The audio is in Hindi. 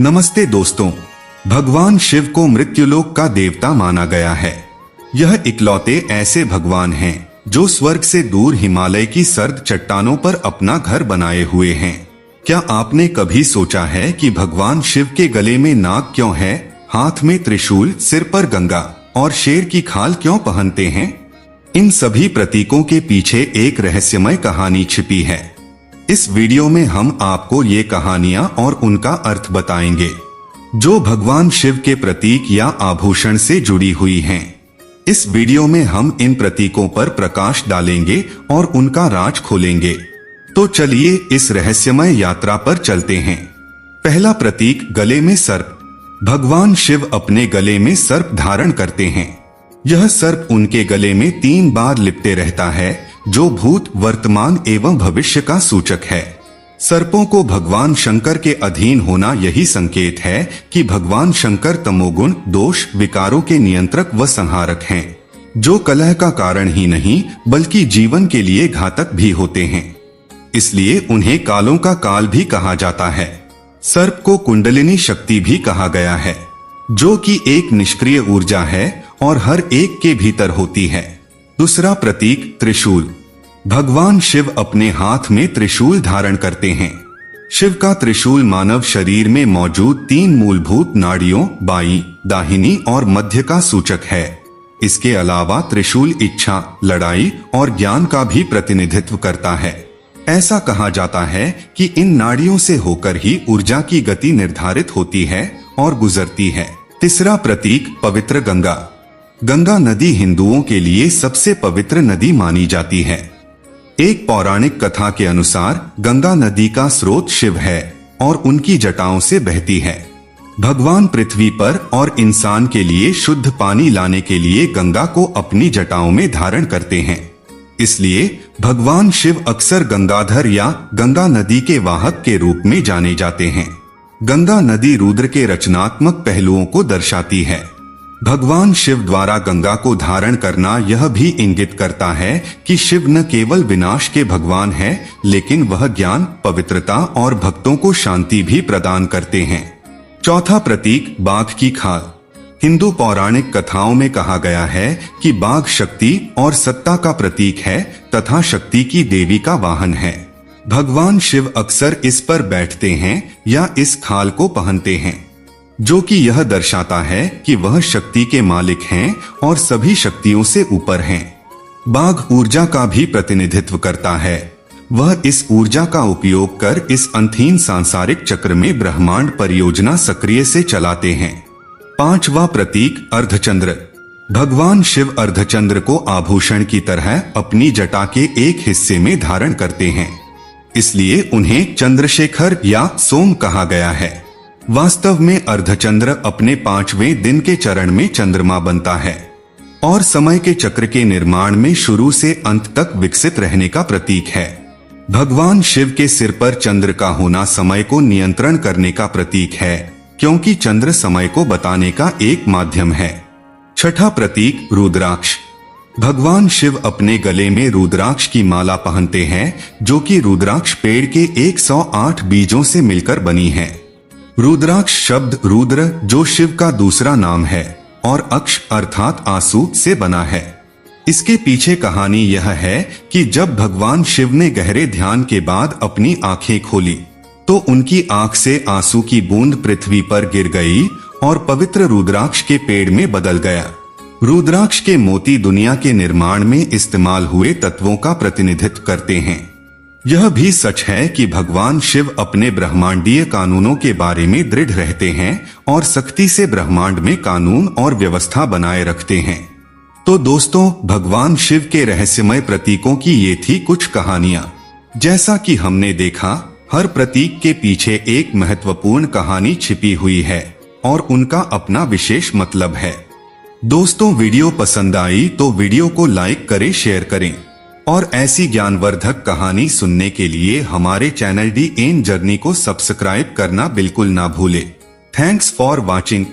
नमस्ते दोस्तों, भगवान शिव को मृत्युलोक का देवता माना गया है। यह इकलौते ऐसे भगवान हैं जो स्वर्ग से दूर हिमालय की सर्द चट्टानों पर अपना घर बनाए हुए हैं। क्या आपने कभी सोचा है कि भगवान शिव के गले में नाग क्यों है, हाथ में त्रिशूल, सिर पर गंगा और शेर की खाल क्यों पहनते हैं? इन सभी प्रतीकों के पीछे एक रहस्यमय कहानी छिपी है। इस वीडियो में हम आपको ये कहानियां और उनका अर्थ बताएंगे जो भगवान शिव के प्रतीक या आभूषण से जुड़ी हुई हैं। इस वीडियो में हम इन प्रतीकों पर प्रकाश डालेंगे और उनका राज खोलेंगे। तो चलिए इस रहस्यमय यात्रा पर चलते हैं। पहला प्रतीक, गले में सर्प। भगवान शिव अपने गले में सर्प धारण करते हैं। यह सर्प उनके गले में 3 बार लिपटे रहता है, जो भूत, वर्तमान एवं भविष्य का सूचक है। सर्पों को भगवान शंकर के अधीन होना यही संकेत है कि भगवान शंकर तमोगुण, दोष, विकारों के नियंत्रक व संहारक हैं, जो कलह का कारण ही नहीं बल्कि जीवन के लिए घातक भी होते हैं। इसलिए उन्हें कालों का काल भी कहा जाता है। सर्प को कुंडलिनी शक्ति भी कहा गया है, जो कि एक निष्क्रिय ऊर्जा है और हर एक के भीतर होती है। दूसरा प्रतीक, त्रिशूल। भगवान शिव अपने हाथ में त्रिशूल धारण करते हैं। शिव का त्रिशूल मानव शरीर में मौजूद 3 मूलभूत नाड़ियों, बाईं, दाहिनी और मध्य का सूचक है। इसके अलावा त्रिशूल इच्छा, लड़ाई और ज्ञान का भी प्रतिनिधित्व करता है। ऐसा कहा जाता है कि इन नाड़ियों से होकर ही ऊर्जा की गति निर्धारित होती है और गुजरती है। तीसरा प्रतीक, पवित्र गंगा। गंगा नदी हिंदुओं के लिए सबसे पवित्र नदी मानी जाती है। एक पौराणिक कथा के अनुसार गंगा नदी का स्रोत शिव है और उनकी जटाओं से बहती है। भगवान पृथ्वी पर और इंसान के लिए शुद्ध पानी लाने के लिए गंगा को अपनी जटाओं में धारण करते हैं। इसलिए भगवान शिव अक्सर गंगाधर या गंगा नदी के वाहक के रूप में जाने जाते हैं। गंगा नदी रुद्र के रचनात्मक पहलुओं को दर्शाती है। भगवान शिव द्वारा गंगा को धारण करना यह भी इंगित करता है कि शिव न केवल विनाश के भगवान है, लेकिन वह ज्ञान, पवित्रता और भक्तों को शांति भी प्रदान करते हैं। चौथा प्रतीक, बाघ की खाल। हिंदू पौराणिक कथाओं में कहा गया है कि बाघ शक्ति और सत्ता का प्रतीक है तथा शक्ति की देवी का वाहन है। भगवान शिव अक्सर इस पर बैठते हैं या इस खाल को पहनते हैं, जो कि यह दर्शाता है कि वह शक्ति के मालिक हैं और सभी शक्तियों से ऊपर हैं। बाघ ऊर्जा का भी प्रतिनिधित्व करता है। वह इस ऊर्जा का उपयोग कर इस अंतहीन सांसारिक चक्र में ब्रह्मांड परियोजना सक्रिय से चलाते हैं। पांचवा प्रतीक, अर्धचंद्र। भगवान शिव अर्धचंद्र को आभूषण की तरह अपनी जटा के एक हिस्से में धारण करते हैं। इसलिए उन्हें चंद्रशेखर या सोम कहा गया है। वास्तव में अर्धचंद्र अपने 5वें दिन के चरण में चंद्रमा बनता है और समय के चक्र के निर्माण में शुरू से अंत तक विकसित रहने का प्रतीक है। भगवान शिव के सिर पर चंद्र का होना समय को नियंत्रण करने का प्रतीक है, क्योंकि चंद्र समय को बताने का एक माध्यम है। छठा प्रतीक, रुद्राक्ष। भगवान शिव अपने गले में रुद्राक्ष की माला पहनते हैं, जो कि रुद्राक्ष पेड़ के 108 बीजों से मिलकर बनी है। रुद्राक्ष शब्द रुद्र, जो शिव का दूसरा नाम है, और अक्ष अर्थात आंसू से बना है। इसके पीछे कहानी यह है कि जब भगवान शिव ने गहरे ध्यान के बाद अपनी आंखें खोली, तो उनकी आंख से आंसू की बूंद पृथ्वी पर गिर गई और पवित्र रुद्राक्ष के पेड़ में बदल गया। रुद्राक्ष के मोती दुनिया के निर्माण में इस्तेमाल हुए तत्वों का प्रतिनिधित्व करते हैं। यह भी सच है कि भगवान शिव अपने ब्रह्मांडीय कानूनों के बारे में दृढ़ रहते हैं और सख्ती से ब्रह्मांड में कानून और व्यवस्था बनाए रखते हैं। तो दोस्तों, भगवान शिव के रहस्यमय प्रतीकों की ये थी कुछ कहानियां। जैसा कि हमने देखा, हर प्रतीक के पीछे एक महत्वपूर्ण कहानी छिपी हुई है और उनका अपना विशेष मतलब है। दोस्तों, वीडियो पसंद आई तो वीडियो को लाइक करें, शेयर करें और ऐसी ज्ञानवर्धक कहानी सुनने के लिए हमारे चैनल डी एन जर्नी को सब्सक्राइब करना बिल्कुल ना भूले। Thanks for watching.